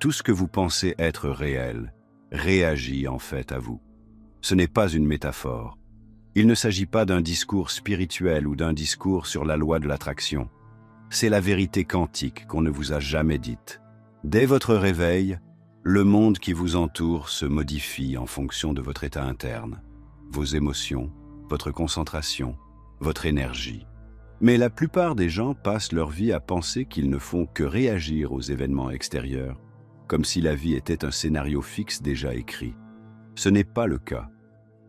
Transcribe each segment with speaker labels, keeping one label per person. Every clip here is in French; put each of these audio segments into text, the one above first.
Speaker 1: Tout ce que vous pensez être réel réagit en fait à vous. Ce n'est pas une métaphore. Il ne s'agit pas d'un discours spirituel ou d'un discours sur la loi de l'attraction. C'est la vérité quantique qu'on ne vous a jamais dite. Dès votre réveil, le monde qui vous entoure se modifie en fonction de votre état interne, vos émotions, votre concentration, votre énergie. Mais la plupart des gens passent leur vie à penser qu'ils ne font que réagir aux événements extérieurs, comme si la vie était un scénario fixe déjà écrit. Ce n'est pas le cas.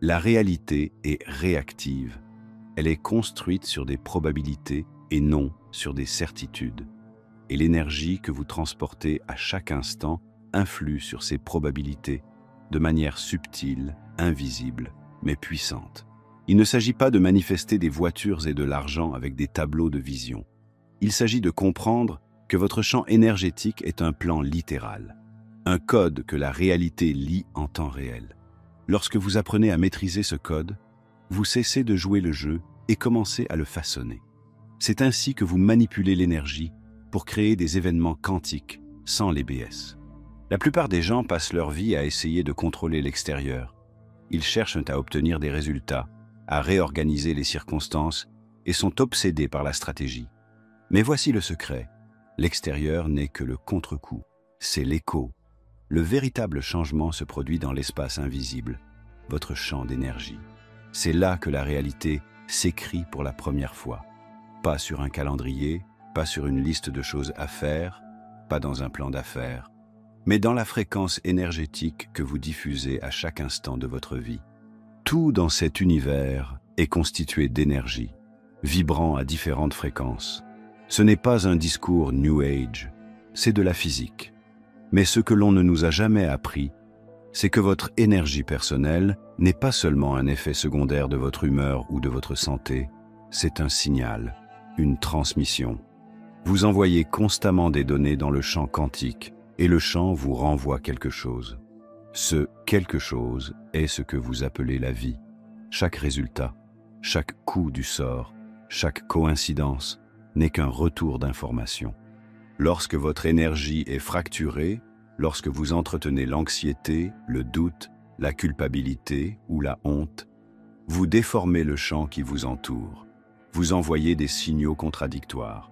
Speaker 1: La réalité est réactive. Elle est construite sur des probabilités et non sur des certitudes. Et l'énergie que vous transportez à chaque instant influe sur ces probabilités de manière subtile, invisible, mais puissante. Il ne s'agit pas de manifester des voitures et de l'argent avec des tableaux de vision. Il s'agit de comprendre que votre champ énergétique est un plan littéral, un code que la réalité lit en temps réel. Lorsque vous apprenez à maîtriser ce code, vous cessez de jouer le jeu et commencez à le façonner. C'est ainsi que vous manipulez l'énergie pour créer des événements quantiques sans les BS. La plupart des gens passent leur vie à essayer de contrôler l'extérieur. Ils cherchent à obtenir des résultats, à réorganiser les circonstances et sont obsédés par la stratégie. Mais voici le secret. L'extérieur n'est que le contre-coup, c'est l'écho. Le véritable changement se produit dans l'espace invisible, votre champ d'énergie. C'est là que la réalité s'écrit pour la première fois. Pas sur un calendrier, pas sur une liste de choses à faire, pas dans un plan d'affaires, mais dans la fréquence énergétique que vous diffusez à chaque instant de votre vie. Tout dans cet univers est constitué d'énergie, vibrant à différentes fréquences. Ce n'est pas un discours New Age, c'est de la physique. Mais ce que l'on ne nous a jamais appris, c'est que votre énergie personnelle n'est pas seulement un effet secondaire de votre humeur ou de votre santé, c'est un signal, une transmission. Vous envoyez constamment des données dans le champ quantique et le champ vous renvoie quelque chose. Ce quelque chose est ce que vous appelez la vie. Chaque résultat, chaque coup du sort, chaque coïncidence n'est qu'un retour d'information. Lorsque votre énergie est fracturée, lorsque vous entretenez l'anxiété, le doute, la culpabilité ou la honte, vous déformez le champ qui vous entoure. Vous envoyez des signaux contradictoires.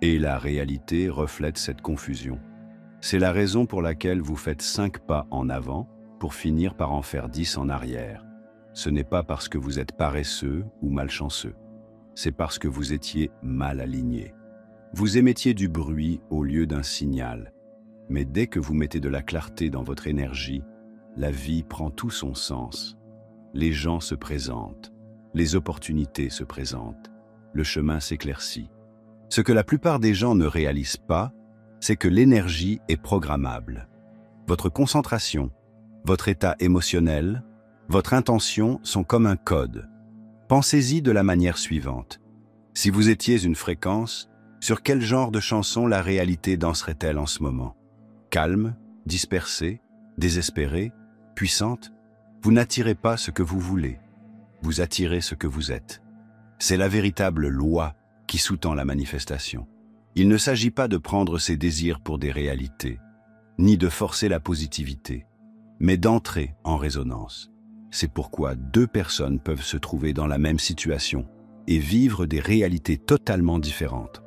Speaker 1: Et la réalité reflète cette confusion. C'est la raison pour laquelle vous faites 5 pas en avant pour finir par en faire 10 en arrière. Ce n'est pas parce que vous êtes paresseux ou malchanceux. C'est parce que vous étiez mal aligné. Vous émettiez du bruit au lieu d'un signal. Mais dès que vous mettez de la clarté dans votre énergie, la vie prend tout son sens. Les gens se présentent, les opportunités se présentent, le chemin s'éclaircit. Ce que la plupart des gens ne réalisent pas, c'est que l'énergie est programmable. Votre concentration, votre état émotionnel, votre intention sont comme un code. Pensez-y de la manière suivante. Si vous étiez une fréquence, sur quel genre de chanson la réalité danserait-elle en ce moment? Calme, dispersée, désespérée, puissante? Vous n'attirez pas ce que vous voulez. Vous attirez ce que vous êtes. C'est la véritable loi qui sous-tend la manifestation. Il ne s'agit pas de prendre ses désirs pour des réalités, ni de forcer la positivité, mais d'entrer en résonance. C'est pourquoi 2 personnes peuvent se trouver dans la même situation et vivre des réalités totalement différentes.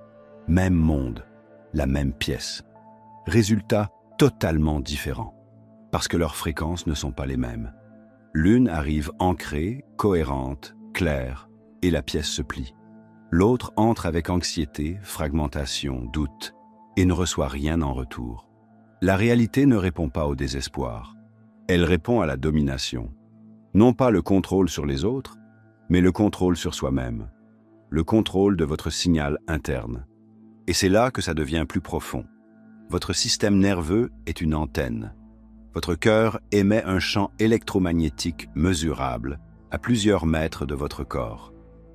Speaker 1: Même monde, la même pièce. Résultats totalement différents, parce que leurs fréquences ne sont pas les mêmes. L'une arrive ancrée, cohérente, claire, et la pièce se plie. L'autre entre avec anxiété, fragmentation, doute, et ne reçoit rien en retour. La réalité ne répond pas au désespoir. Elle répond à la domination. Non pas le contrôle sur les autres, mais le contrôle sur soi-même. Le contrôle de votre signal interne. Et c'est là que ça devient plus profond. Votre système nerveux est une antenne. Votre cœur émet un champ électromagnétique mesurable à plusieurs mètres de votre corps.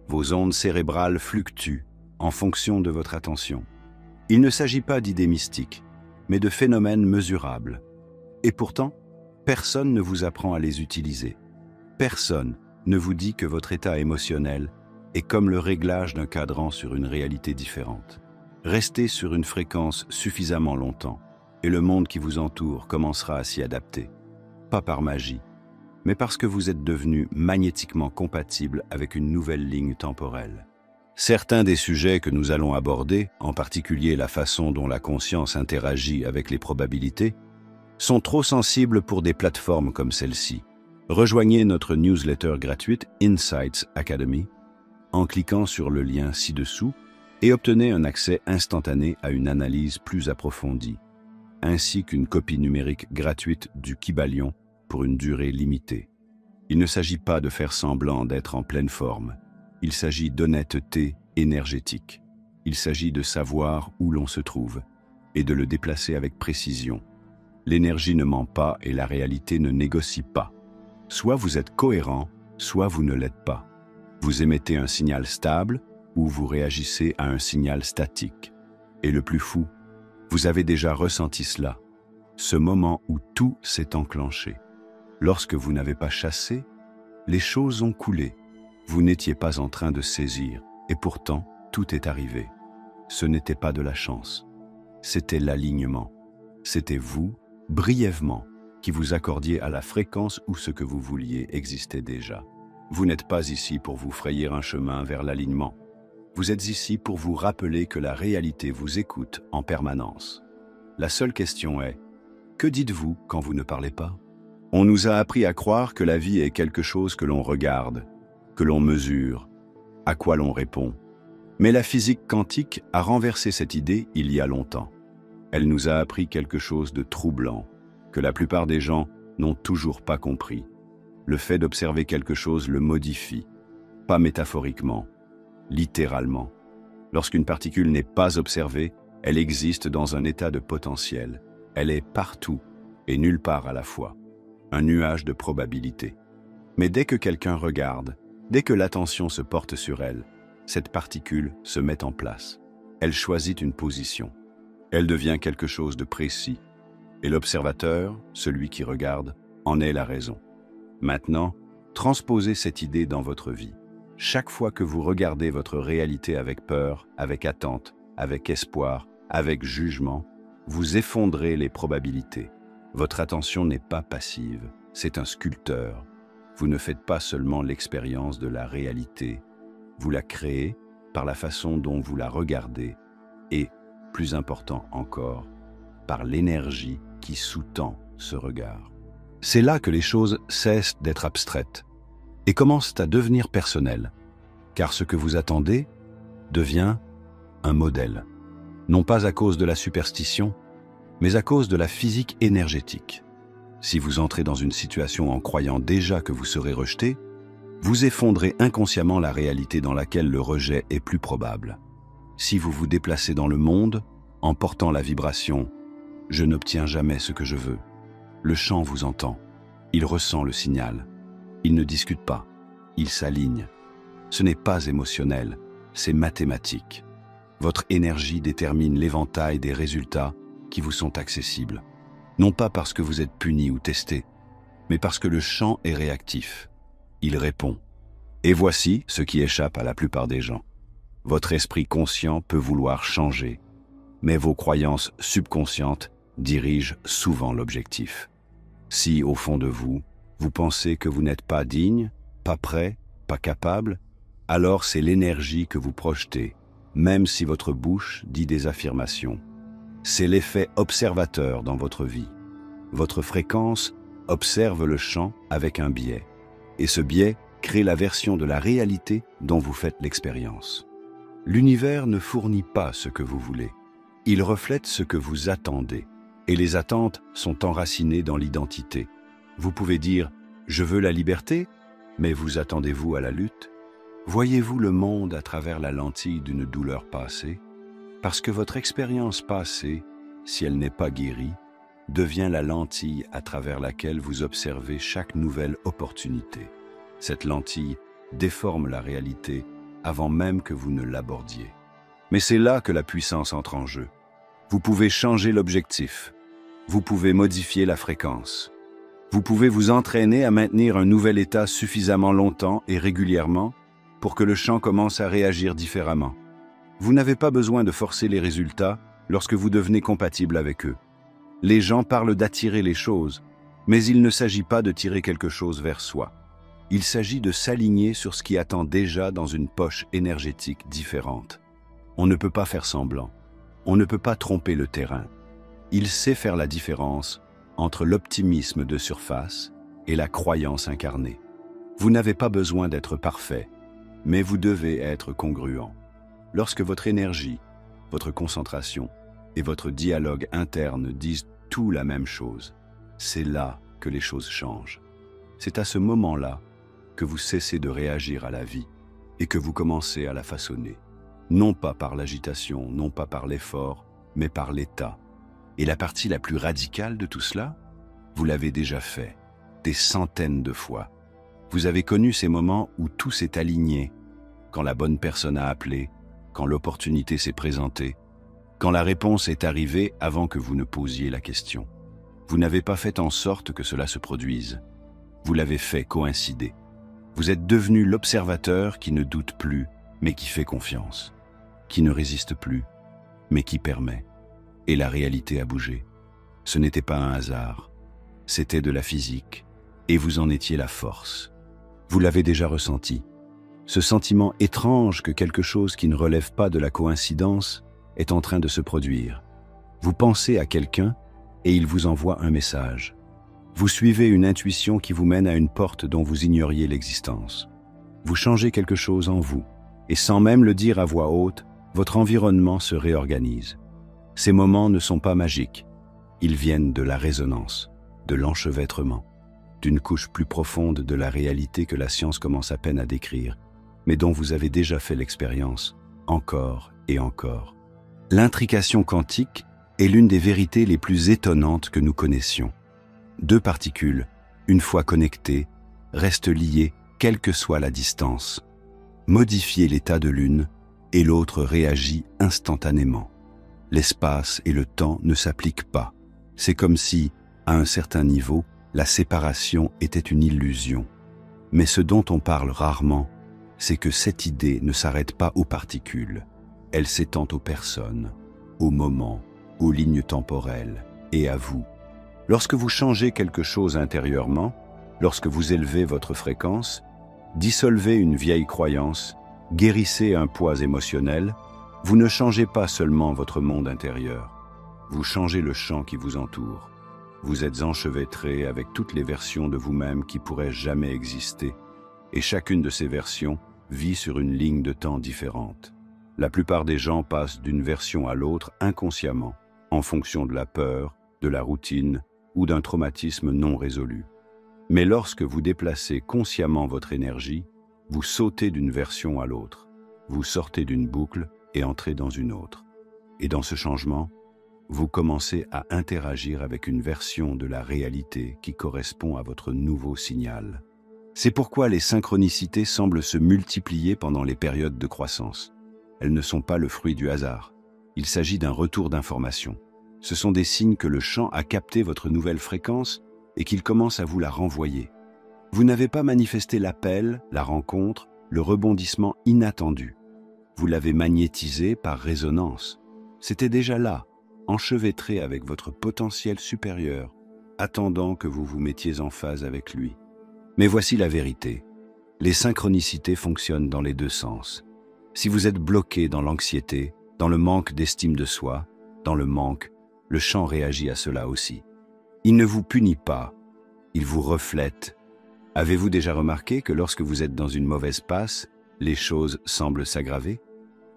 Speaker 1: Vos ondes cérébrales fluctuent en fonction de votre attention. Il ne s'agit pas d'idées mystiques, mais de phénomènes mesurables. Et pourtant, personne ne vous apprend à les utiliser. Personne ne vous dit que votre état émotionnel est comme le réglage d'un cadran sur une réalité différente. Restez sur une fréquence suffisamment longtemps, et le monde qui vous entoure commencera à s'y adapter. Pas par magie, mais parce que vous êtes devenu magnétiquement compatible avec une nouvelle ligne temporelle. Certains des sujets que nous allons aborder, en particulier la façon dont la conscience interagit avec les probabilités, sont trop sensibles pour des plateformes comme celle-ci. Rejoignez notre newsletter gratuite Insights Academy en cliquant sur le lien ci-dessous et obtenez un accès instantané à une analyse plus approfondie, ainsi qu'une copie numérique gratuite du Kybalion pour une durée limitée. Il ne s'agit pas de faire semblant d'être en pleine forme. Il s'agit d'honnêteté énergétique. Il s'agit de savoir où l'on se trouve et de le déplacer avec précision. L'énergie ne ment pas et la réalité ne négocie pas. Soit vous êtes cohérent, soit vous ne l'êtes pas. Vous émettez un signal stable ou vous réagissez à un signal statique. Et le plus fou, vous avez déjà ressenti cela, ce moment où tout s'est enclenché. Lorsque vous n'avez pas chassé, les choses ont coulé. Vous n'étiez pas en train de saisir, et pourtant, tout est arrivé. Ce n'était pas de la chance. C'était l'alignement. C'était vous, brièvement, qui vous accordiez à la fréquence où ce que vous vouliez existait déjà. Vous n'êtes pas ici pour vous frayer un chemin vers l'alignement. Vous êtes ici pour vous rappeler que la réalité vous écoute en permanence. La seule question est, que dites-vous quand vous ne parlez pas? On nous a appris à croire que la vie est quelque chose que l'on regarde, que l'on mesure, à quoi l'on répond. Mais la physique quantique a renversé cette idée il y a longtemps. Elle nous a appris quelque chose de troublant, que la plupart des gens n'ont toujours pas compris. Le fait d'observer quelque chose le modifie, pas métaphoriquement, littéralement. Lorsqu'une particule n'est pas observée, elle existe dans un état de potentiel. Elle est partout et nulle part à la fois. Un nuage de probabilité. Mais dès que quelqu'un regarde, dès que l'attention se porte sur elle, cette particule se met en place. Elle choisit une position. Elle devient quelque chose de précis. Et l'observateur, celui qui regarde, en est la raison. Maintenant, transposez cette idée dans votre vie. Chaque fois que vous regardez votre réalité avec peur, avec attente, avec espoir, avec jugement, vous effondrez les probabilités. Votre attention n'est pas passive, c'est un sculpteur. Vous ne faites pas seulement l'expérience de la réalité, vous la créez par la façon dont vous la regardez et, plus important encore, par l'énergie qui sous-tend ce regard. C'est là que les choses cessent d'être abstraites et commencent à devenir personnelles, car ce que vous attendez devient un modèle, non pas à cause de la superstition, mais à cause de la physique énergétique. Si vous entrez dans une situation en croyant déjà que vous serez rejeté, vous effondrez inconsciemment la réalité dans laquelle le rejet est plus probable. Si vous vous déplacez dans le monde en portant la vibration « Je n'obtiens jamais ce que je veux », le champ vous entend, il ressent le signal, il ne discute pas, il s'aligne. Ce n'est pas émotionnel, c'est mathématique. Votre énergie détermine l'éventail des résultats qui vous sont accessibles. Non pas parce que vous êtes puni ou testé, mais parce que le champ est réactif. Il répond. Et voici ce qui échappe à la plupart des gens. Votre esprit conscient peut vouloir changer, mais vos croyances subconscientes dirigent souvent l'objectif. Si, au fond de vous, vous pensez que vous n'êtes pas digne, pas prêt, pas capable, alors c'est l'énergie que vous projetez, même si votre bouche dit des affirmations. C'est l'effet observateur dans votre vie. Votre fréquence observe le champ avec un biais, et ce biais crée la version de la réalité dont vous faites l'expérience. L'univers ne fournit pas ce que vous voulez, il reflète ce que vous attendez, et les attentes sont enracinées dans l'identité. Vous pouvez dire « je veux la liberté », mais vous attendez-vous à la lutte? Voyez-vous le monde à travers la lentille d'une douleur passée? Parce que votre expérience passée, si elle n'est pas guérie, devient la lentille à travers laquelle vous observez chaque nouvelle opportunité. Cette lentille déforme la réalité avant même que vous ne l'abordiez. Mais c'est là que la puissance entre en jeu. Vous pouvez changer l'objectif. Vous pouvez modifier la fréquence. Vous pouvez vous entraîner à maintenir un nouvel état suffisamment longtemps et régulièrement pour que le champ commence à réagir différemment. Vous n'avez pas besoin de forcer les résultats lorsque vous devenez compatible avec eux. Les gens parlent d'attirer les choses, mais il ne s'agit pas de tirer quelque chose vers soi. Il s'agit de s'aligner sur ce qui attend déjà dans une poche énergétique différente. On ne peut pas faire semblant. On ne peut pas tromper le terrain. Il sait faire la différence entre l'optimisme de surface et la croyance incarnée. Vous n'avez pas besoin d'être parfait, mais vous devez être congruent. Lorsque votre énergie, votre concentration et votre dialogue interne disent tout la même chose, c'est là que les choses changent. C'est à ce moment-là que vous cessez de réagir à la vie et que vous commencez à la façonner. Non pas par l'agitation, non pas par l'effort, mais par l'état. Et la partie la plus radicale de tout cela, vous l'avez déjà fait, des centaines de fois. Vous avez connu ces moments où tout s'est aligné, quand la bonne personne a appelé, quand l'opportunité s'est présentée, quand la réponse est arrivée avant que vous ne posiez la question. Vous n'avez pas fait en sorte que cela se produise. Vous l'avez fait coïncider. Vous êtes devenu l'observateur qui ne doute plus, mais qui fait confiance, qui ne résiste plus, mais qui permet. Et la réalité a bougé. Ce n'était pas un hasard, c'était de la physique, et vous en étiez la force. Vous l'avez déjà ressenti. Ce sentiment étrange que quelque chose qui ne relève pas de la coïncidence est en train de se produire. Vous pensez à quelqu'un et il vous envoie un message. Vous suivez une intuition qui vous mène à une porte dont vous ignoriez l'existence. Vous changez quelque chose en vous, et sans même le dire à voix haute, votre environnement se réorganise. Ces moments ne sont pas magiques. Ils viennent de la résonance, de l'enchevêtrement, d'une couche plus profonde de la réalité que la science commence à peine à décrire, mais dont vous avez déjà fait l'expérience, encore et encore. L'intrication quantique est l'une des vérités les plus étonnantes que nous connaissions. Deux particules, une fois connectées, restent liées quelle que soit la distance. Modifiez l'état de l'une et l'autre réagit instantanément. L'espace et le temps ne s'appliquent pas. C'est comme si, à un certain niveau, la séparation était une illusion. Mais ce dont on parle rarement, c'est que cette idée ne s'arrête pas aux particules. Elle s'étend aux personnes, aux moments, aux lignes temporelles et à vous. Lorsque vous changez quelque chose intérieurement, lorsque vous élevez votre fréquence, dissolvez une vieille croyance, guérissez un poids émotionnel, vous ne changez pas seulement votre monde intérieur, vous changez le champ qui vous entoure. Vous êtes enchevêtré avec toutes les versions de vous-même qui pourraient jamais exister, et chacune de ces versions vit sur une ligne de temps différente. La plupart des gens passent d'une version à l'autre inconsciemment, en fonction de la peur, de la routine ou d'un traumatisme non résolu. Mais lorsque vous déplacez consciemment votre énergie, vous sautez d'une version à l'autre, vous sortez d'une boucle et entrez dans une autre. Et dans ce changement, vous commencez à interagir avec une version de la réalité qui correspond à votre nouveau signal. C'est pourquoi les synchronicités semblent se multiplier pendant les périodes de croissance. Elles ne sont pas le fruit du hasard. Il s'agit d'un retour d'information. Ce sont des signes que le champ a capté votre nouvelle fréquence et qu'il commence à vous la renvoyer. Vous n'avez pas manifesté l'appel, la rencontre, le rebondissement inattendu. Vous l'avez magnétisé par résonance. C'était déjà là, enchevêtré avec votre potentiel supérieur, attendant que vous vous mettiez en phase avec lui. Mais voici la vérité. Les synchronicités fonctionnent dans les deux sens. Si vous êtes bloqué dans l'anxiété, dans le manque d'estime de soi, dans le manque, le champ réagit à cela aussi. Il ne vous punit pas, il vous reflète. Avez-vous déjà remarqué que lorsque vous êtes dans une mauvaise passe, les choses semblent s'aggraver?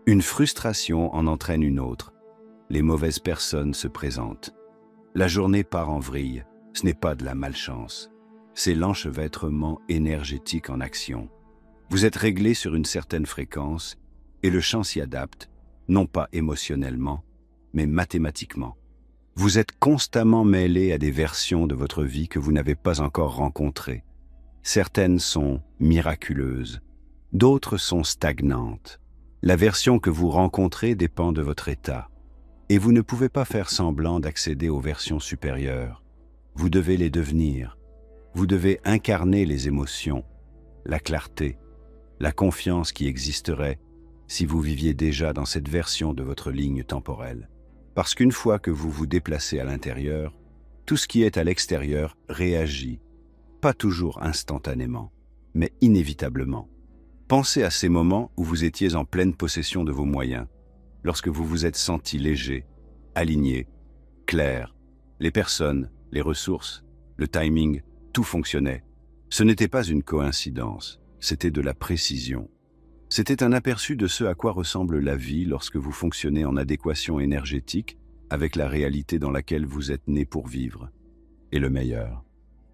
Speaker 1: Une frustration en entraîne une autre. Les mauvaises personnes se présentent. La journée part en vrille, ce n'est pas de la malchance. C'est l'enchevêtrement énergétique en action. Vous êtes réglé sur une certaine fréquence et le champ s'y adapte, non pas émotionnellement, mais mathématiquement. Vous êtes constamment mêlé à des versions de votre vie que vous n'avez pas encore rencontrées. Certaines sont miraculeuses, d'autres sont stagnantes. La version que vous rencontrez dépend de votre état. Et vous ne pouvez pas faire semblant d'accéder aux versions supérieures. Vous devez les devenir. Vous devez incarner les émotions, la clarté, la confiance qui existerait si vous viviez déjà dans cette version de votre ligne temporelle. Parce qu'une fois que vous vous déplacez à l'intérieur, tout ce qui est à l'extérieur réagit, pas toujours instantanément, mais inévitablement. Pensez à ces moments où vous étiez en pleine possession de vos moyens, lorsque vous vous êtes senti léger, aligné, clair. Les personnes, les ressources, le timing, tout fonctionnait. Ce n'était pas une coïncidence, c'était de la précision. C'était un aperçu de ce à quoi ressemble la vie lorsque vous fonctionnez en adéquation énergétique avec la réalité dans laquelle vous êtes né pour vivre. Et le meilleur,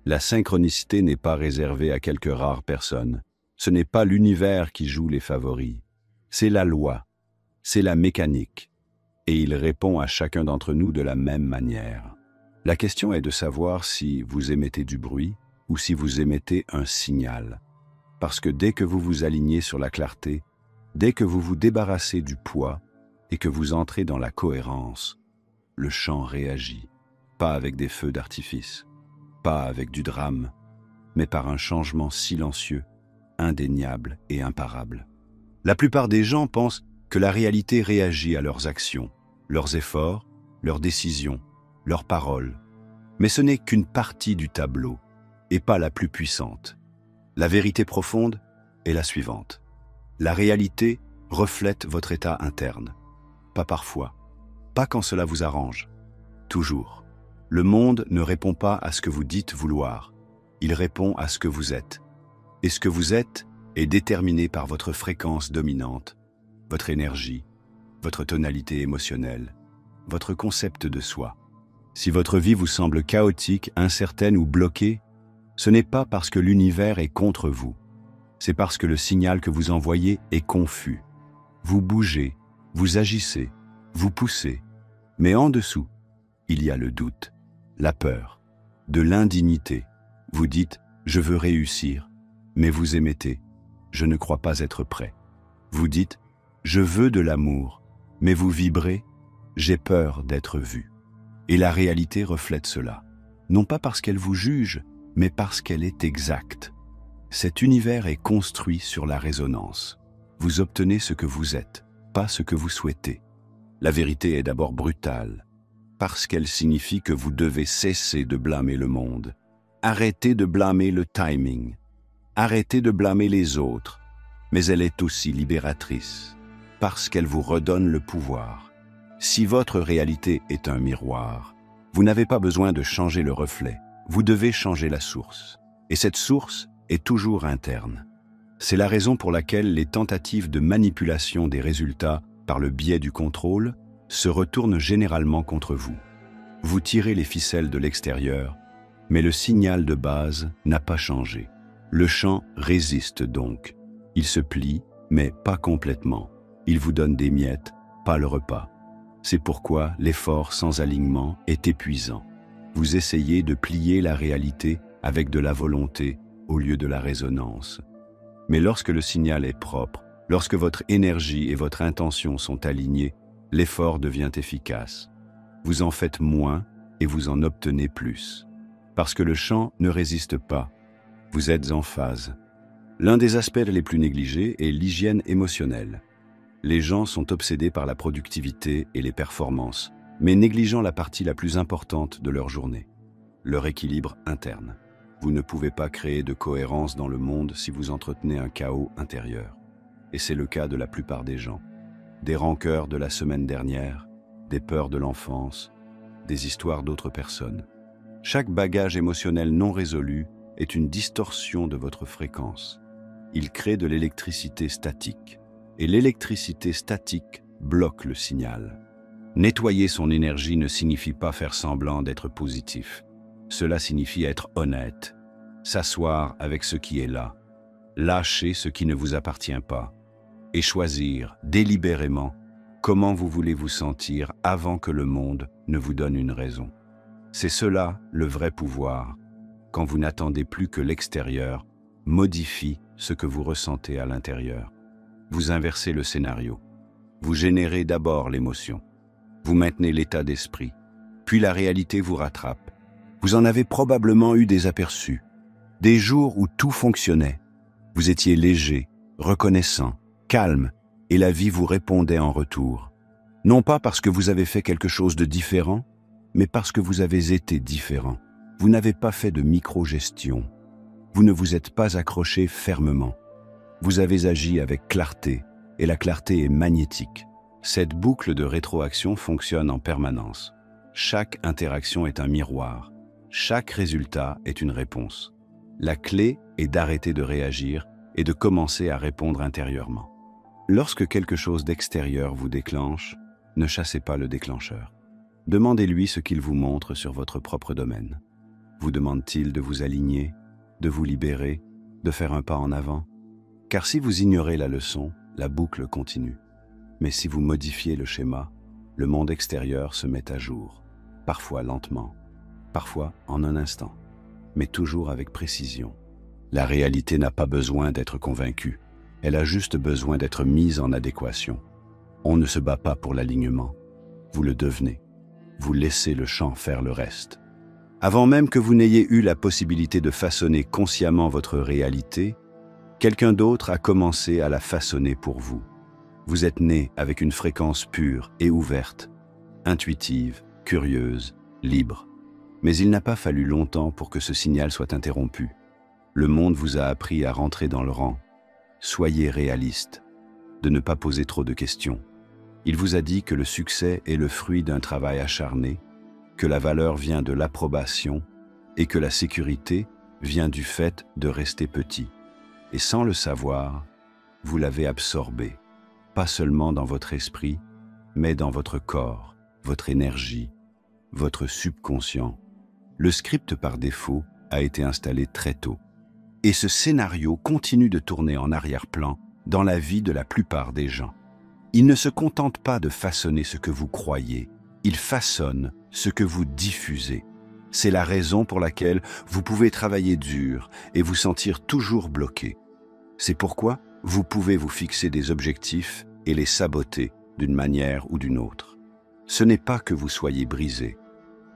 Speaker 1: la synchronicité n'est pas réservée à quelques rares personnes. Ce n'est pas l'univers qui joue les favoris. C'est la loi, c'est la mécanique. Et il répond à chacun d'entre nous de la même manière. La question est de savoir si vous émettez du bruit ou si vous émettez un signal. Parce que dès que vous vous alignez sur la clarté, dès que vous vous débarrassez du poids et que vous entrez dans la cohérence, le champ réagit, pas avec des feux d'artifice, pas avec du drame, mais par un changement silencieux, indéniable et imparable. La plupart des gens pensent que la réalité réagit à leurs actions, leurs efforts, leurs décisions, leurs paroles. Mais ce n'est qu'une partie du tableau, et pas la plus puissante. La vérité profonde est la suivante. La réalité reflète votre état interne. Pas parfois, pas quand cela vous arrange. Toujours. Le monde ne répond pas à ce que vous dites vouloir. Il répond à ce que vous êtes. Et ce que vous êtes est déterminé par votre fréquence dominante, votre énergie, votre tonalité émotionnelle, votre concept de soi. Si votre vie vous semble chaotique, incertaine ou bloquée, ce n'est pas parce que l'univers est contre vous. C'est parce que le signal que vous envoyez est confus. Vous bougez, vous agissez, vous poussez. Mais en dessous, il y a le doute, la peur, de l'indignité. Vous dites « je veux réussir », mais vous émettez « je ne crois pas être prêt ». Vous dites « je veux de l'amour », mais vous vibrez « j'ai peur d'être vu ». Et la réalité reflète cela, non pas parce qu'elle vous juge, mais parce qu'elle est exacte. Cet univers est construit sur la résonance. Vous obtenez ce que vous êtes, pas ce que vous souhaitez. La vérité est d'abord brutale, parce qu'elle signifie que vous devez cesser de blâmer le monde. Arrêtez de blâmer le timing. Arrêtez de blâmer les autres. Mais elle est aussi libératrice, parce qu'elle vous redonne le pouvoir. Si votre réalité est un miroir, vous n'avez pas besoin de changer le reflet. Vous devez changer la source. Et cette source est toujours interne. C'est la raison pour laquelle les tentatives de manipulation des résultats par le biais du contrôle se retournent généralement contre vous. Vous tirez les ficelles de l'extérieur, mais le signal de base n'a pas changé. Le champ résiste donc. Il se plie, mais pas complètement. Il vous donne des miettes, pas le repas. C'est pourquoi l'effort sans alignement est épuisant. Vous essayez de plier la réalité avec de la volonté au lieu de la résonance. Mais lorsque le signal est propre, lorsque votre énergie et votre intention sont alignées, l'effort devient efficace. Vous en faites moins et vous en obtenez plus. Parce que le champ ne résiste pas. Vous êtes en phase. L'un des aspects les plus négligés est l'hygiène émotionnelle. Les gens sont obsédés par la productivité et les performances, mais négligeant la partie la plus importante de leur journée, leur équilibre interne. Vous ne pouvez pas créer de cohérence dans le monde si vous entretenez un chaos intérieur. Et c'est le cas de la plupart des gens. Des rancœurs de la semaine dernière, des peurs de l'enfance, des histoires d'autres personnes. Chaque bagage émotionnel non résolu est une distorsion de votre fréquence. Il crée de l'électricité statique. Et l'électricité statique bloque le signal. Nettoyer son énergie ne signifie pas faire semblant d'être positif. Cela signifie être honnête, s'asseoir avec ce qui est là, lâcher ce qui ne vous appartient pas, et choisir délibérément comment vous voulez vous sentir avant que le monde ne vous donne une raison. C'est cela le vrai pouvoir, quand vous n'attendez plus que l'extérieur modifie ce que vous ressentez à l'intérieur. Vous inversez le scénario. Vous générez d'abord l'émotion. Vous maintenez l'état d'esprit. Puis la réalité vous rattrape. Vous en avez probablement eu des aperçus. Des jours où tout fonctionnait. Vous étiez léger, reconnaissant, calme, et la vie vous répondait en retour. Non pas parce que vous avez fait quelque chose de différent, mais parce que vous avez été différent. Vous n'avez pas fait de micro-gestion. Vous ne vous êtes pas accroché fermement. Vous avez agi avec clarté, et la clarté est magnétique. Cette boucle de rétroaction fonctionne en permanence. Chaque interaction est un miroir. Chaque résultat est une réponse. La clé est d'arrêter de réagir et de commencer à répondre intérieurement. Lorsque quelque chose d'extérieur vous déclenche, ne chassez pas le déclencheur. Demandez-lui ce qu'il vous montre sur votre propre domaine. Vous demande-t-il de vous aligner, de vous libérer, de faire un pas en avant? Car si vous ignorez la leçon, la boucle continue. Mais si vous modifiez le schéma, le monde extérieur se met à jour, parfois lentement, parfois en un instant, mais toujours avec précision. La réalité n'a pas besoin d'être convaincue, elle a juste besoin d'être mise en adéquation. On ne se bat pas pour l'alignement, vous le devenez. Vous laissez le champ faire le reste. Avant même que vous n'ayez eu la possibilité de façonner consciemment votre réalité, quelqu'un d'autre a commencé à la façonner pour vous. Vous êtes né avec une fréquence pure et ouverte, intuitive, curieuse, libre. Mais il n'a pas fallu longtemps pour que ce signal soit interrompu. Le monde vous a appris à rentrer dans le rang. Soyez réaliste, de ne pas poser trop de questions. Il vous a dit que le succès est le fruit d'un travail acharné, que la valeur vient de l'approbation et que la sécurité vient du fait de rester petit. Et sans le savoir, vous l'avez absorbé, pas seulement dans votre esprit, mais dans votre corps, votre énergie, votre subconscient. Le script par défaut a été installé très tôt. Et ce scénario continue de tourner en arrière-plan dans la vie de la plupart des gens. Il ne se contente pas de façonner ce que vous croyez, il façonne ce que vous diffusez. C'est la raison pour laquelle vous pouvez travailler dur et vous sentir toujours bloqué. C'est pourquoi vous pouvez vous fixer des objectifs et les saboter d'une manière ou d'une autre. Ce n'est pas que vous soyez brisé,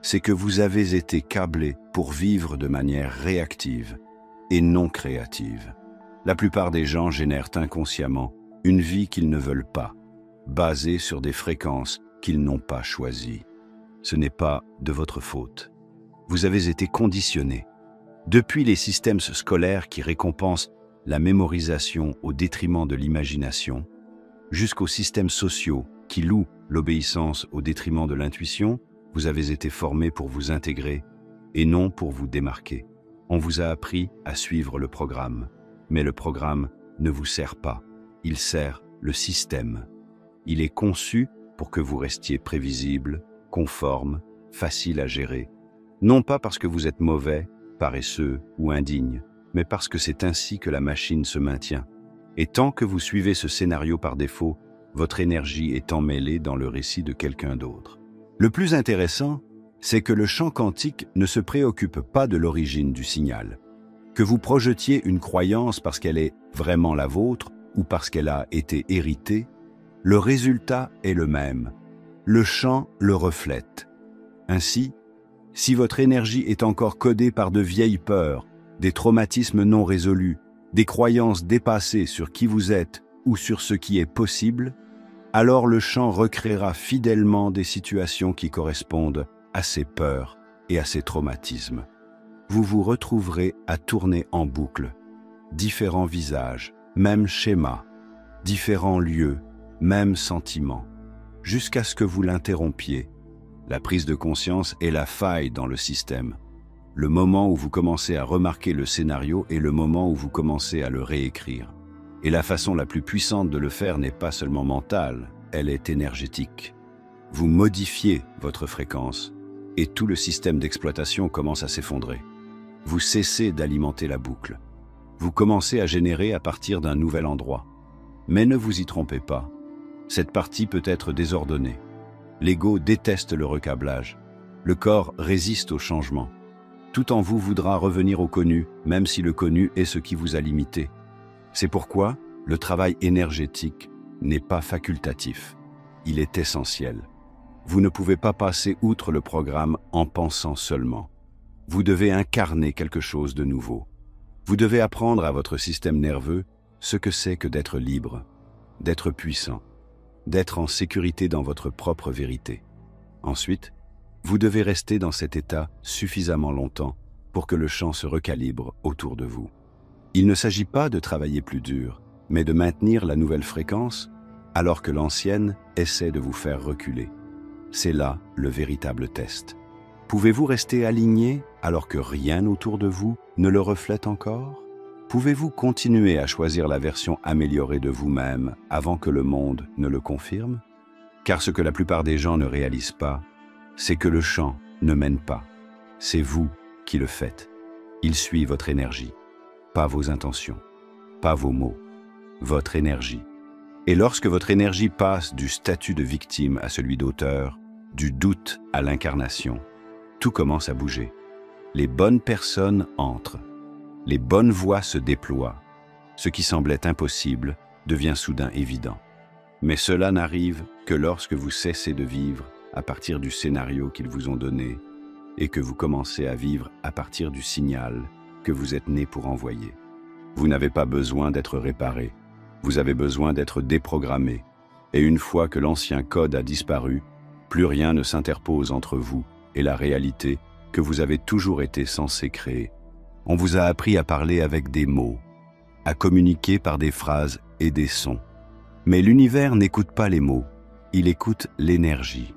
Speaker 1: c'est que vous avez été câblé pour vivre de manière réactive et non créative. La plupart des gens génèrent inconsciemment une vie qu'ils ne veulent pas, basée sur des fréquences qu'ils n'ont pas choisies. Ce n'est pas de votre faute. Vous avez été conditionné. Depuis les systèmes scolaires qui récompensent la mémorisation au détriment de l'imagination, jusqu'aux systèmes sociaux qui louent l'obéissance au détriment de l'intuition, vous avez été formé pour vous intégrer et non pour vous démarquer. On vous a appris à suivre le programme, mais le programme ne vous sert pas, il sert le système. Il est conçu pour que vous restiez prévisible, conforme, facile à gérer. Non pas parce que vous êtes mauvais, paresseux ou indigne, mais parce que c'est ainsi que la machine se maintient. Et tant que vous suivez ce scénario par défaut, votre énergie est emmêlée dans le récit de quelqu'un d'autre. Le plus intéressant, c'est que le champ quantique ne se préoccupe pas de l'origine du signal. Que vous projetiez une croyance parce qu'elle est vraiment la vôtre ou parce qu'elle a été héritée, le résultat est le même. Le champ le reflète. Ainsi, si votre énergie est encore codée par de vieilles peurs, des traumatismes non résolus, des croyances dépassées sur qui vous êtes ou sur ce qui est possible, alors le champ recréera fidèlement des situations qui correspondent à ces peurs et à ces traumatismes. Vous vous retrouverez à tourner en boucle. Différents visages, même schéma, différents lieux, même sentiment, jusqu'à ce que vous l'interrompiez. La prise de conscience est la faille dans le système. Le moment où vous commencez à remarquer le scénario est le moment où vous commencez à le réécrire. Et la façon la plus puissante de le faire n'est pas seulement mentale, elle est énergétique. Vous modifiez votre fréquence et tout le système d'exploitation commence à s'effondrer. Vous cessez d'alimenter la boucle. Vous commencez à générer à partir d'un nouvel endroit. Mais ne vous y trompez pas. Cette partie peut être désordonnée. L'ego déteste le recablage. Le corps résiste au changement. Tout en vous voudra revenir au connu, même si le connu est ce qui vous a limité. C'est pourquoi le travail énergétique n'est pas facultatif. Il est essentiel. Vous ne pouvez pas passer outre le programme en pensant seulement. Vous devez incarner quelque chose de nouveau. Vous devez apprendre à votre système nerveux ce que c'est que d'être libre, d'être puissant. d'être en sécurité dans votre propre vérité. Ensuite, vous devez rester dans cet état suffisamment longtemps pour que le champ se recalibre autour de vous. Il ne s'agit pas de travailler plus dur, mais de maintenir la nouvelle fréquence alors que l'ancienne essaie de vous faire reculer. C'est là le véritable test. Pouvez-vous rester aligné alors que rien autour de vous ne le reflète encore? Pouvez-vous continuer à choisir la version améliorée de vous-même avant que le monde ne le confirme? Car ce que la plupart des gens ne réalisent pas, c'est que le champ ne mène pas. C'est vous qui le faites. Il suit votre énergie, pas vos intentions, pas vos mots, votre énergie. Et lorsque votre énergie passe du statut de victime à celui d'auteur, du doute à l'incarnation, tout commence à bouger. Les bonnes personnes entrent. Les bonnes voies se déploient. Ce qui semblait impossible devient soudain évident. Mais cela n'arrive que lorsque vous cessez de vivre à partir du scénario qu'ils vous ont donné et que vous commencez à vivre à partir du signal que vous êtes né pour envoyer. Vous n'avez pas besoin d'être réparé. Vous avez besoin d'être déprogrammé. Et une fois que l'ancien code a disparu, plus rien ne s'interpose entre vous et la réalité que vous avez toujours été censé créer. On vous a appris à parler avec des mots, à communiquer par des phrases et des sons. Mais l'univers n'écoute pas les mots, il écoute l'énergie.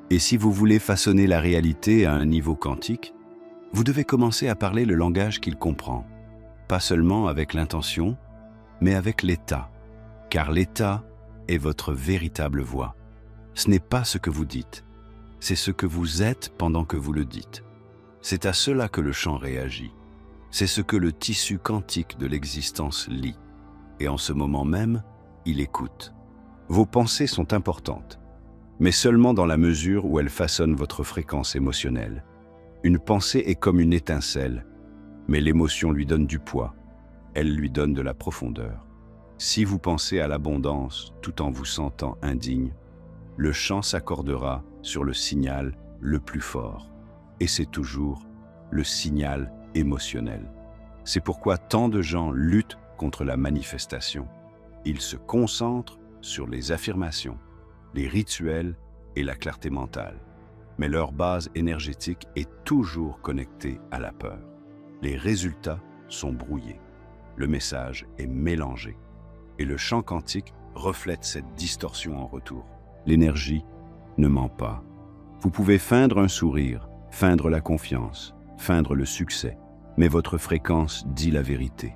Speaker 1: Et si vous voulez façonner la réalité à un niveau quantique, vous devez commencer à parler le langage qu'il comprend. Pas seulement avec l'intention, mais avec l'état. Car l'état est votre véritable voix. Ce n'est pas ce que vous dites. C'est ce que vous êtes pendant que vous le dites. C'est à cela que le champ réagit. C'est ce que le tissu quantique de l'existence lit. Et en ce moment même, il écoute. Vos pensées sont importantes, mais seulement dans la mesure où elles façonnent votre fréquence émotionnelle. Une pensée est comme une étincelle, mais l'émotion lui donne du poids. Elle lui donne de la profondeur. Si vous pensez à l'abondance tout en vous sentant indigne, le champ s'accordera sur le signal le plus fort. Et c'est toujours le signal émotionnel. C'est pourquoi tant de gens luttent contre la manifestation. Ils se concentrent sur les affirmations, les rituels et la clarté mentale. Mais leur base énergétique est toujours connectée à la peur. Les résultats sont brouillés. Le message est mélangé. Et le champ quantique reflète cette distorsion en retour. L'énergie ne ment pas. Vous pouvez feindre un sourire, feindre la confiance, feindre le succès, mais votre fréquence dit la vérité.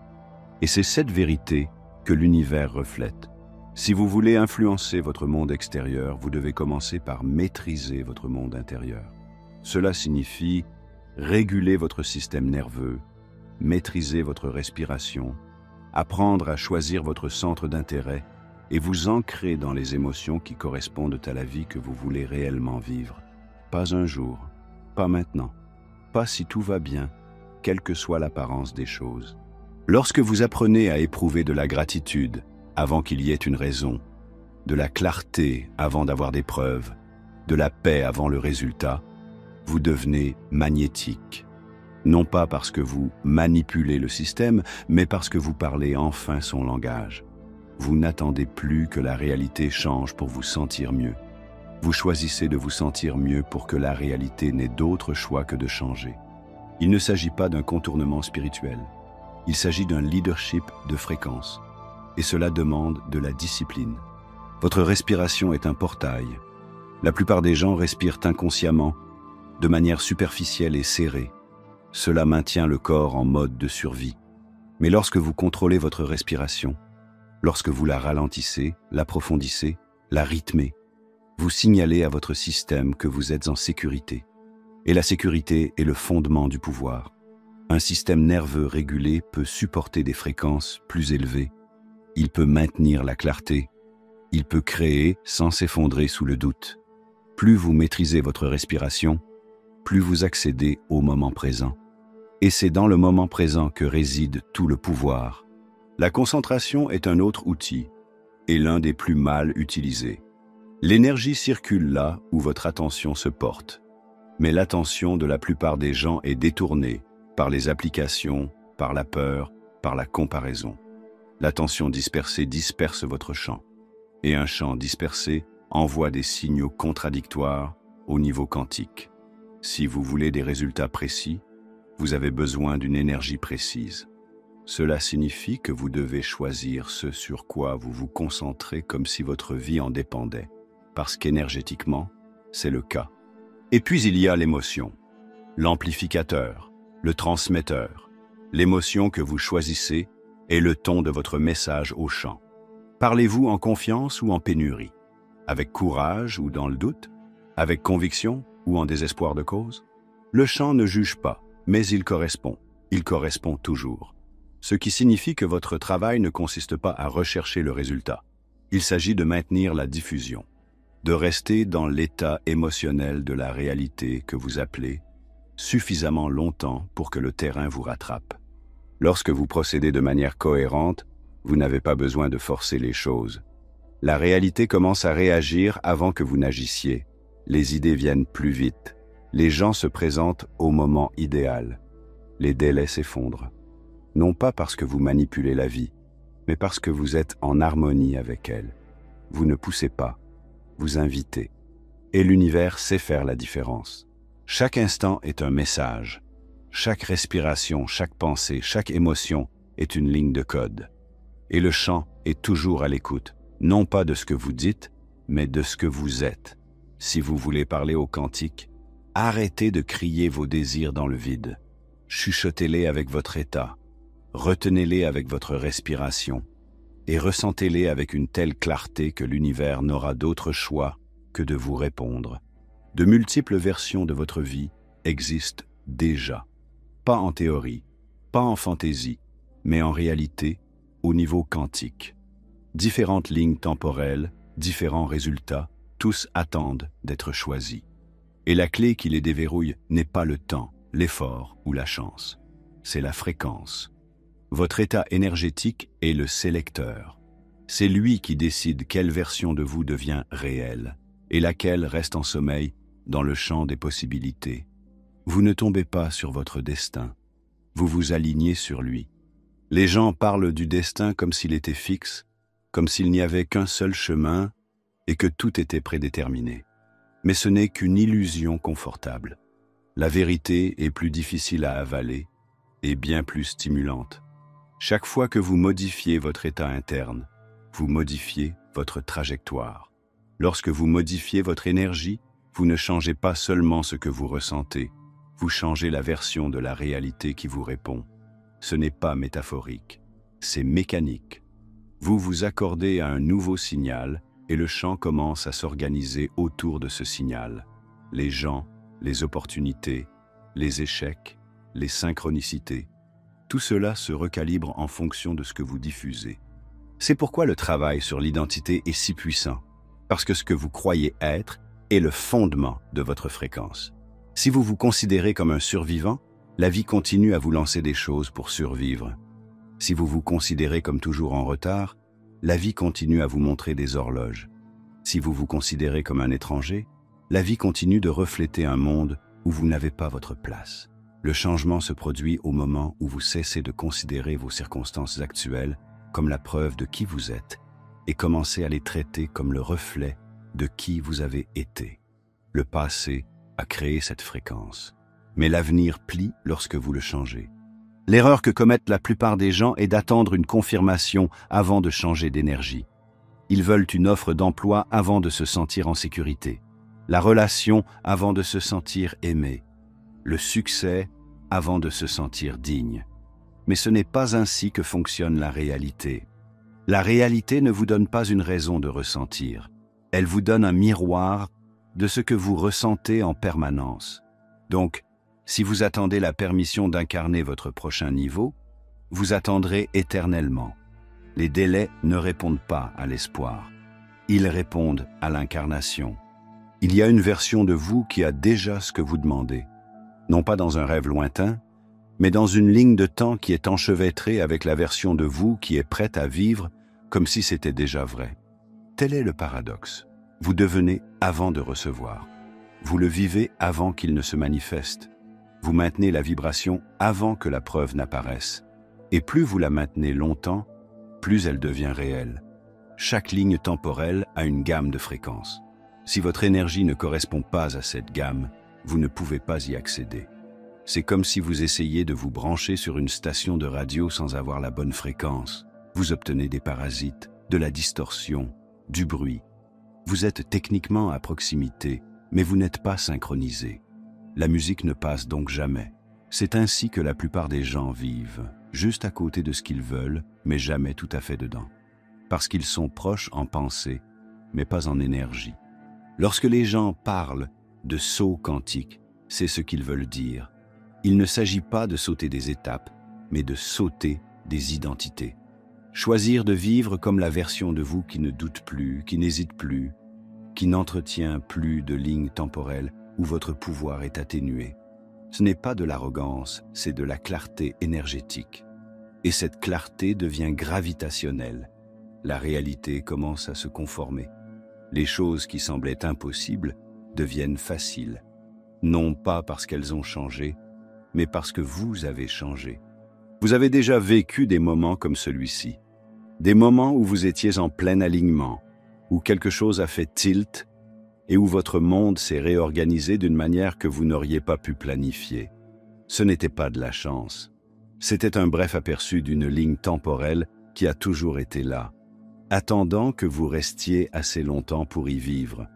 Speaker 1: Et c'est cette vérité que l'univers reflète. Si vous voulez influencer votre monde extérieur, vous devez commencer par maîtriser votre monde intérieur. Cela signifie réguler votre système nerveux, maîtriser votre respiration, apprendre à choisir votre centre d'intérêt et vous ancrer dans les émotions qui correspondent à la vie que vous voulez réellement vivre. Pas un jour, pas maintenant, pas si tout va bien, quelle que soit l'apparence des choses. Lorsque vous apprenez à éprouver de la gratitude avant qu'il y ait une raison, de la clarté avant d'avoir des preuves, de la paix avant le résultat, vous devenez magnétique. Non pas parce que vous manipulez le système, mais parce que vous parlez enfin son langage. Vous n'attendez plus que la réalité change pour vous sentir mieux. Vous choisissez de vous sentir mieux pour que la réalité n'ait d'autre choix que de changer. Il ne s'agit pas d'un contournement spirituel. Il s'agit d'un leadership de fréquence. Et cela demande de la discipline. Votre respiration est un portail. La plupart des gens respirent inconsciemment, de manière superficielle et serrée. Cela maintient le corps en mode de survie. Mais lorsque vous contrôlez votre respiration, lorsque vous la ralentissez, l'approfondissez, la rythmez, vous signalez à votre système que vous êtes en sécurité. Et la sécurité est le fondement du pouvoir. Un système nerveux régulé peut supporter des fréquences plus élevées. Il peut maintenir la clarté. Il peut créer sans s'effondrer sous le doute. Plus vous maîtrisez votre respiration, plus vous accédez au moment présent. Et c'est dans le moment présent que réside tout le pouvoir. La concentration est un autre outil, et l'un des plus mal utilisés. L'énergie circule là où votre attention se porte. Mais l'attention de la plupart des gens est détournée par les applications, par la peur, par la comparaison. L'attention dispersée disperse votre champ. et un champ dispersé envoie des signaux contradictoires au niveau quantique. Si vous voulez des résultats précis, vous avez besoin d'une énergie précise. Cela signifie que vous devez choisir ce sur quoi vous vous concentrez comme si votre vie en dépendait, parce qu'énergétiquement, c'est le cas. Et puis il y a l'émotion, l'amplificateur, le transmetteur. L'émotion que vous choisissez est le ton de votre message au champ. Parlez-vous en confiance ou en pénurie? Avec courage ou dans le doute? Avec conviction ou en désespoir de cause? Le champ ne juge pas, mais il correspond. Il correspond toujours. Ce qui signifie que votre travail ne consiste pas à rechercher le résultat. Il s'agit de maintenir la diffusion, de rester dans l'état émotionnel de la réalité que vous appelez suffisamment longtemps pour que le terrain vous rattrape. Lorsque vous procédez de manière cohérente, vous n'avez pas besoin de forcer les choses. La réalité commence à réagir avant que vous n'agissiez. Les idées viennent plus vite. Les gens se présentent au moment idéal. Les délais s'effondrent. Non pas parce que vous manipulez la vie, mais parce que vous êtes en harmonie avec elle. Vous ne poussez pas, vous invitez. Et l'univers sait faire la différence. Chaque instant est un message. Chaque respiration, chaque pensée, chaque émotion est une ligne de code. Et le champ est toujours à l'écoute, non pas de ce que vous dites, mais de ce que vous êtes. Si vous voulez parler au quantique, arrêtez de crier vos désirs dans le vide. Chuchotez-les avec votre état. Retenez-les avec votre respiration et ressentez-les avec une telle clarté que l'univers n'aura d'autre choix que de vous répondre. De multiples versions de votre vie existent déjà. Pas en théorie, pas en fantaisie, mais en réalité, au niveau quantique. Différentes lignes temporelles, différents résultats, tous attendent d'être choisis. Et la clé qui les déverrouille n'est pas le temps, l'effort ou la chance. C'est la fréquence. Votre état énergétique est le sélecteur. C'est lui qui décide quelle version de vous devient réelle et laquelle reste en sommeil dans le champ des possibilités. Vous ne tombez pas sur votre destin, vous vous alignez sur lui. Les gens parlent du destin comme s'il était fixe, comme s'il n'y avait qu'un seul chemin et que tout était prédéterminé. Mais ce n'est qu'une illusion confortable. La vérité est plus difficile à avaler et bien plus stimulante. Chaque fois que vous modifiez votre état interne, vous modifiez votre trajectoire. Lorsque vous modifiez votre énergie, vous ne changez pas seulement ce que vous ressentez, vous changez la version de la réalité qui vous répond. Ce n'est pas métaphorique, c'est mécanique. Vous vous accordez à un nouveau signal et le champ commence à s'organiser autour de ce signal. Les gens, les opportunités, les échecs, les synchronicités. Tout cela se recalibre en fonction de ce que vous diffusez. C'est pourquoi le travail sur l'identité est si puissant, parce que ce que vous croyez être est le fondement de votre fréquence. Si vous vous considérez comme un survivant, la vie continue à vous lancer des choses pour survivre. Si vous vous considérez comme toujours en retard, la vie continue à vous montrer des horloges. Si vous vous considérez comme un étranger, la vie continue de refléter un monde où vous n'avez pas votre place. Le changement se produit au moment où vous cessez de considérer vos circonstances actuelles comme la preuve de qui vous êtes et commencez à les traiter comme le reflet de qui vous avez été. Le passé a créé cette fréquence, mais l'avenir plie lorsque vous le changez. L'erreur que commettent la plupart des gens est d'attendre une confirmation avant de changer d'énergie. Ils veulent une offre d'emploi avant de se sentir en sécurité, la relation avant de se sentir aimé, le succès avant de se sentir digne. Mais ce n'est pas ainsi que fonctionne la réalité. La réalité ne vous donne pas une raison de ressentir. Elle vous donne un miroir de ce que vous ressentez en permanence. Donc, si vous attendez la permission d'incarner votre prochain niveau, vous attendrez éternellement. Les délais ne répondent pas à l'espoir. Ils répondent à l'incarnation. Il y a une version de vous qui a déjà ce que vous demandez. Non pas dans un rêve lointain, mais dans une ligne de temps qui est enchevêtrée avec la version de vous qui est prête à vivre comme si c'était déjà vrai. Tel est le paradoxe. Vous devenez avant de recevoir. Vous le vivez avant qu'il ne se manifeste. Vous maintenez la vibration avant que la preuve n'apparaisse. Et plus vous la maintenez longtemps, plus elle devient réelle. Chaque ligne temporelle a une gamme de fréquences. Si votre énergie ne correspond pas à cette gamme, vous ne pouvez pas y accéder. C'est comme si vous essayiez de vous brancher sur une station de radio sans avoir la bonne fréquence. Vous obtenez des parasites, de la distorsion, du bruit. Vous êtes techniquement à proximité, mais vous n'êtes pas synchronisé. La musique ne passe donc jamais. C'est ainsi que la plupart des gens vivent, juste à côté de ce qu'ils veulent, mais jamais tout à fait dedans. Parce qu'ils sont proches en pensée, mais pas en énergie. Lorsque les gens parlent de saut quantique, c'est ce qu'ils veulent dire. Il ne s'agit pas de sauter des étapes, mais de sauter des identités. Choisir de vivre comme la version de vous qui ne doute plus, qui n'hésite plus, qui n'entretient plus de lignes temporelles où votre pouvoir est atténué. Ce n'est pas de l'arrogance, c'est de la clarté énergétique. Et cette clarté devient gravitationnelle. La réalité commence à se conformer. Les choses qui semblaient impossibles deviennent faciles. Non pas parce qu'elles ont changé, mais parce que vous avez changé. Vous avez déjà vécu des moments comme celui-ci. Des moments où vous étiez en plein alignement, où quelque chose a fait tilt et où votre monde s'est réorganisé d'une manière que vous n'auriez pas pu planifier. Ce n'était pas de la chance. C'était un bref aperçu d'une ligne temporelle qui a toujours été là, attendant que vous restiez assez longtemps pour y vivre.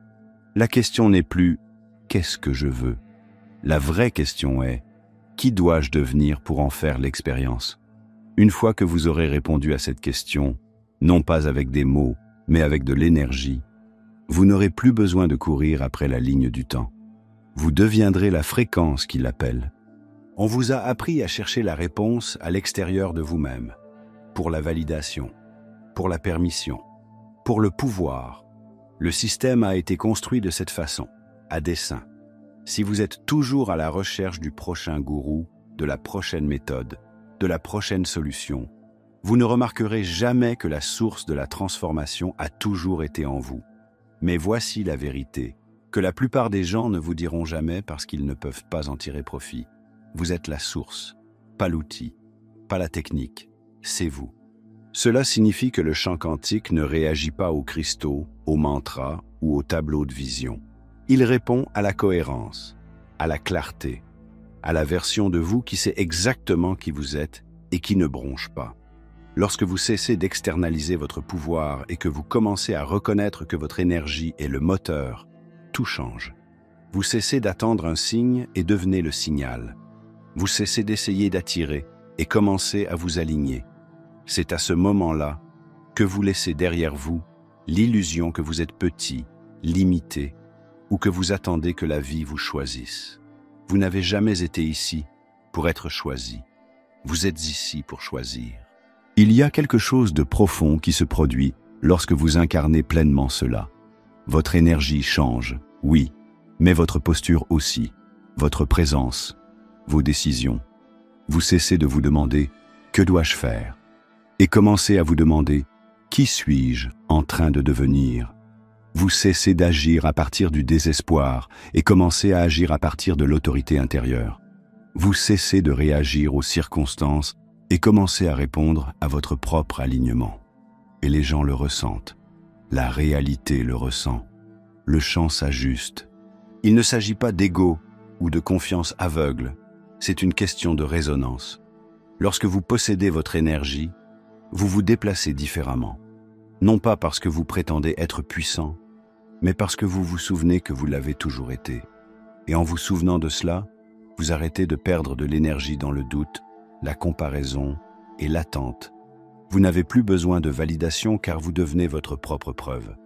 Speaker 1: La question n'est plus « qu'est-ce que je veux ?» La vraie question est « qui dois-je devenir pour en faire l'expérience ?» Une fois que vous aurez répondu à cette question, non pas avec des mots, mais avec de l'énergie, vous n'aurez plus besoin de courir après la ligne du temps. Vous deviendrez la fréquence qui l'appelle. On vous a appris à chercher la réponse à l'extérieur de vous-même, pour la validation, pour la permission, pour le pouvoir. Le système a été construit de cette façon, à dessein. Si vous êtes toujours à la recherche du prochain gourou, de la prochaine méthode, de la prochaine solution, vous ne remarquerez jamais que la source de la transformation a toujours été en vous. Mais voici la vérité, que la plupart des gens ne vous diront jamais parce qu'ils ne peuvent pas en tirer profit. Vous êtes la source, pas l'outil, pas la technique, c'est vous. Cela signifie que le champ quantique ne réagit pas aux cristaux, aux mantras ou aux tableaux de vision. Il répond à la cohérence, à la clarté, à la version de vous qui sait exactement qui vous êtes et qui ne bronche pas. Lorsque vous cessez d'externaliser votre pouvoir et que vous commencez à reconnaître que votre énergie est le moteur, tout change. Vous cessez d'attendre un signe et devenez le signal. Vous cessez d'essayer d'attirer et commencez à vous aligner. C'est à ce moment-là que vous laissez derrière vous l'illusion que vous êtes petit, limité, ou que vous attendez que la vie vous choisisse. Vous n'avez jamais été ici pour être choisi. Vous êtes ici pour choisir. Il y a quelque chose de profond qui se produit lorsque vous incarnez pleinement cela. Votre énergie change, oui, mais votre posture aussi, votre présence, vos décisions. Vous cessez de vous demander « que dois-je faire ?» et commencez à vous demander « qui suis-je en train de devenir ?» Vous cessez d'agir à partir du désespoir et commencez à agir à partir de l'autorité intérieure. Vous cessez de réagir aux circonstances et commencez à répondre à votre propre alignement. Et les gens le ressentent. La réalité le ressent. Le champ s'ajuste. Il ne s'agit pas d'ego ou de confiance aveugle. C'est une question de résonance. Lorsque vous possédez votre énergie, vous vous déplacez différemment. Non pas parce que vous prétendez être puissant, mais parce que vous vous souvenez que vous l'avez toujours été. Et en vous souvenant de cela, vous arrêtez de perdre de l'énergie dans le doute, la comparaison et l'attente. Vous n'avez plus besoin de validation car vous devenez votre propre preuve.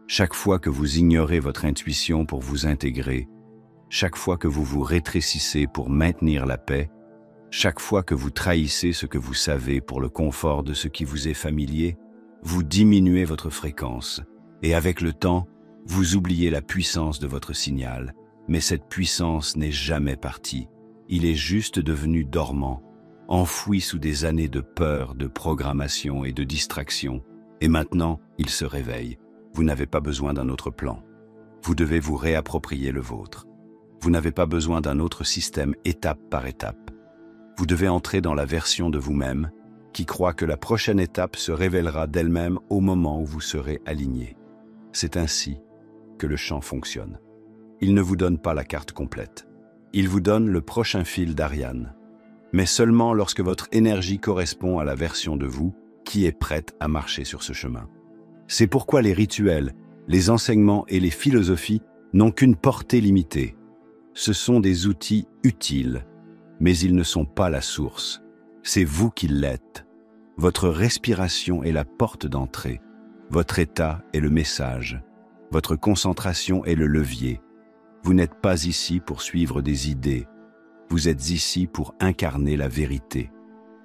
Speaker 1: Chaque fois que vous ignorez votre intuition pour vous intégrer, chaque fois que vous vous rétrécissez pour maintenir la paix, chaque fois que vous trahissez ce que vous savez pour le confort de ce qui vous est familier, vous diminuez votre fréquence et avec le temps, vous oubliez la puissance de votre signal. Mais cette puissance n'est jamais partie. Il est juste devenu dormant, enfoui sous des années de peur, de programmation et de distraction. Et maintenant, il se réveille. Vous n'avez pas besoin d'un autre plan. Vous devez vous réapproprier le vôtre. Vous n'avez pas besoin d'un autre système étape par étape. Vous devez entrer dans la version de vous-même qui croient que la prochaine étape se révélera d'elle-même au moment où vous serez aligné. C'est ainsi que le chant fonctionne. Il ne vous donne pas la carte complète. Il vous donne le prochain fil d'Ariane, mais seulement lorsque votre énergie correspond à la version de vous qui est prête à marcher sur ce chemin. C'est pourquoi les rituels, les enseignements et les philosophies n'ont qu'une portée limitée. Ce sont des outils utiles, mais ils ne sont pas la source. C'est vous qui l'êtes. Votre respiration est la porte d'entrée. Votre état est le message. Votre concentration est le levier. Vous n'êtes pas ici pour suivre des idées. Vous êtes ici pour incarner la vérité.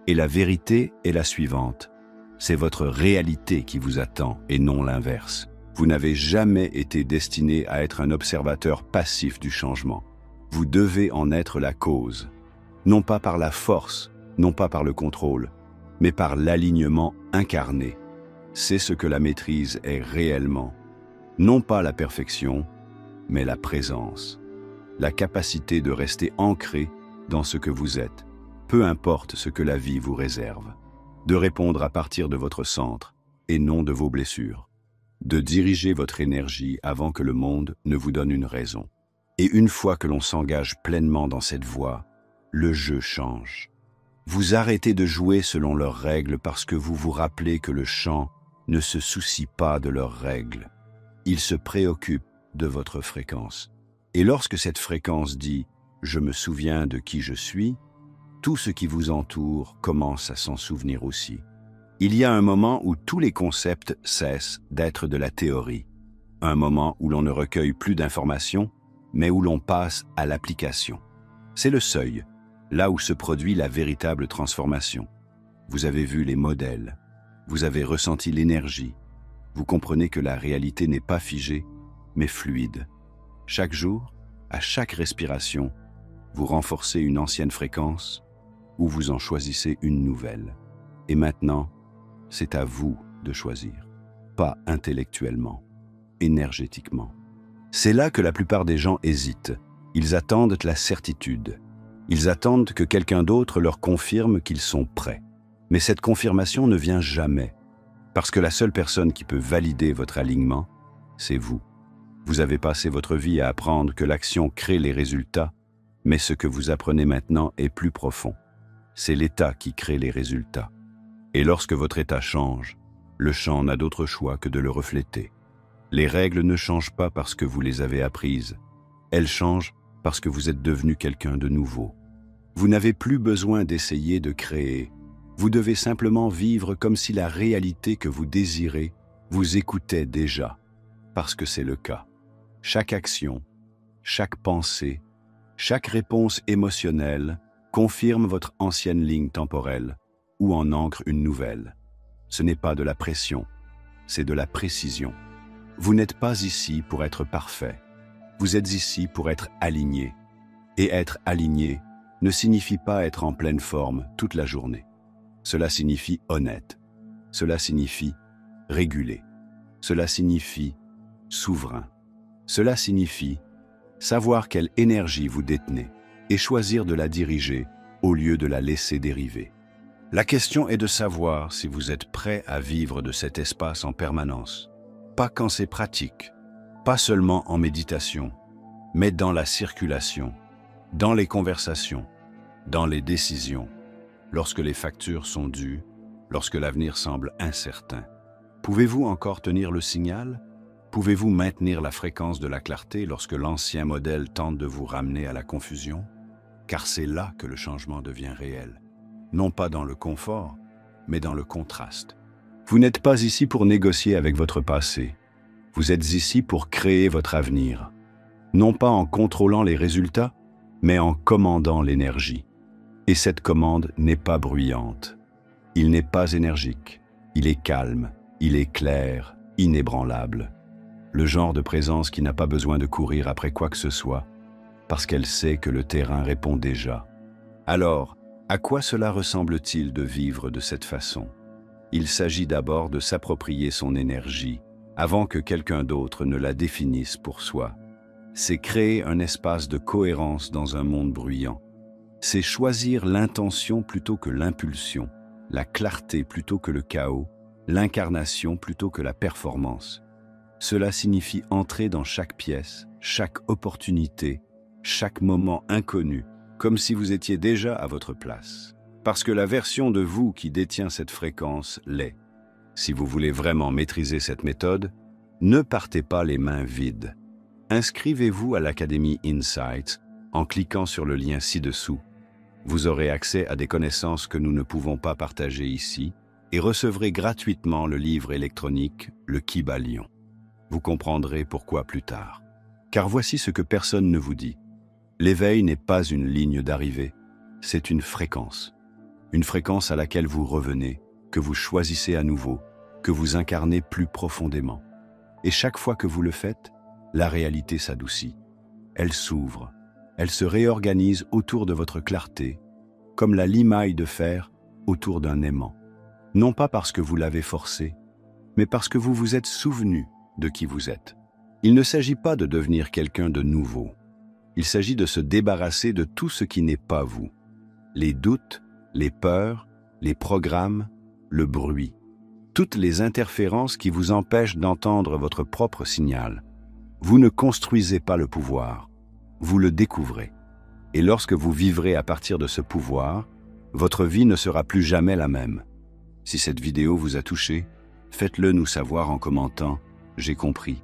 Speaker 1: Et la vérité est la suivante. C'est votre réalité qui vous attend et non l'inverse. Vous n'avez jamais été destiné à être un observateur passif du changement. Vous devez en être la cause. Non pas par la force, non pas par le contrôle, mais par l'alignement incarné. C'est ce que la maîtrise est réellement. Non pas la perfection, mais la présence. La capacité de rester ancré dans ce que vous êtes, peu importe ce que la vie vous réserve. De répondre à partir de votre centre et non de vos blessures. De diriger votre énergie avant que le monde ne vous donne une raison. Et une fois que l'on s'engage pleinement dans cette voie, le jeu change. Vous arrêtez de jouer selon leurs règles parce que vous vous rappelez que le chant ne se soucie pas de leurs règles. Il se préoccupe de votre fréquence. Et lorsque cette fréquence dit « je me souviens de qui je suis », tout ce qui vous entoure commence à s'en souvenir aussi. Il y a un moment où tous les concepts cessent d'être de la théorie. Un moment où l'on ne recueille plus d'informations, mais où l'on passe à l'application. C'est le seuil, là où se produit la véritable transformation. Vous avez vu les modèles, vous avez ressenti l'énergie, vous comprenez que la réalité n'est pas figée, mais fluide. Chaque jour, à chaque respiration, vous renforcez une ancienne fréquence ou vous en choisissez une nouvelle. Et maintenant, c'est à vous de choisir, pas intellectuellement, énergétiquement. C'est là que la plupart des gens hésitent. Ils attendent la certitude. Ils attendent que quelqu'un d'autre leur confirme qu'ils sont prêts. Mais cette confirmation ne vient jamais, parce que la seule personne qui peut valider votre alignement, c'est vous. Vous avez passé votre vie à apprendre que l'action crée les résultats, mais ce que vous apprenez maintenant est plus profond. C'est l'état qui crée les résultats. Et lorsque votre état change, le chant n'a d'autre choix que de le refléter. Les règles ne changent pas parce que vous les avez apprises. Elles changent parce que vous êtes devenu quelqu'un de nouveau. Vous n'avez plus besoin d'essayer de créer. Vous devez simplement vivre comme si la réalité que vous désirez vous écoutait déjà, parce que c'est le cas. Chaque action, chaque pensée, chaque réponse émotionnelle confirme votre ancienne ligne temporelle ou en ancre une nouvelle. Ce n'est pas de la pression, c'est de la précision. Vous n'êtes pas ici pour être parfait. Vous êtes ici pour être aligné. Et être aligné ne signifie pas être en pleine forme toute la journée. Cela signifie honnête. Cela signifie régulé. Cela signifie souverain. Cela signifie savoir quelle énergie vous détenez et choisir de la diriger au lieu de la laisser dériver. La question est de savoir si vous êtes prêt à vivre de cet espace en permanence. Pas quand c'est pratique, pas seulement en méditation, mais dans la circulation, dans les conversations, dans les décisions, lorsque les factures sont dues, lorsque l'avenir semble incertain. Pouvez-vous encore tenir le signal? Pouvez-vous maintenir la fréquence de la clarté lorsque l'ancien modèle tente de vous ramener à la confusion? Car c'est là que le changement devient réel. Non pas dans le confort, mais dans le contraste. Vous n'êtes pas ici pour négocier avec votre passé. Vous êtes ici pour créer votre avenir. Non pas en contrôlant les résultats, mais en commandant l'énergie. Et cette commande n'est pas bruyante. Il n'est pas énergique. Il est calme, il est clair, inébranlable. Le genre de présence qui n'a pas besoin de courir après quoi que ce soit, parce qu'elle sait que le terrain répond déjà. Alors, à quoi cela ressemble-t-il de vivre de cette façon? Il s'agit d'abord de s'approprier son énergie, avant que quelqu'un d'autre ne la définisse pour soi. C'est créer un espace de cohérence dans un monde bruyant. C'est choisir l'intention plutôt que l'impulsion. la clarté plutôt que le chaos, l'incarnation plutôt que la performance. Cela signifie entrer dans chaque pièce, chaque opportunité, chaque moment inconnu, comme si vous étiez déjà à votre place. Parce que la version de vous qui détient cette fréquence l'est. Si vous voulez vraiment maîtriser cette méthode, ne partez pas les mains vides. Inscrivez-vous à l'Académie Insights en cliquant sur le lien ci-dessous. Vous aurez accès à des connaissances que nous ne pouvons pas partager ici et recevrez gratuitement le livre électronique Le Kybalion. Vous comprendrez pourquoi plus tard. Car voici ce que personne ne vous dit. L'éveil n'est pas une ligne d'arrivée, c'est une fréquence. Une fréquence à laquelle vous revenez, que vous choisissez à nouveau, que vous incarnez plus profondément. Et chaque fois que vous le faites, la réalité s'adoucit. Elle s'ouvre, elle se réorganise autour de votre clarté, comme la limaille de fer autour d'un aimant. Non pas parce que vous l'avez forcé, mais parce que vous vous êtes souvenu de qui vous êtes. Il ne s'agit pas de devenir quelqu'un de nouveau. Il s'agit de se débarrasser de tout ce qui n'est pas vous. Les doutes, les peurs, les programmes, le bruit. Toutes les interférences qui vous empêchent d'entendre votre propre signal. Vous ne construisez pas le pouvoir, vous le découvrez. Et lorsque vous vivrez à partir de ce pouvoir, votre vie ne sera plus jamais la même. Si cette vidéo vous a touché, faites-le nous savoir en commentant « J'ai compris ».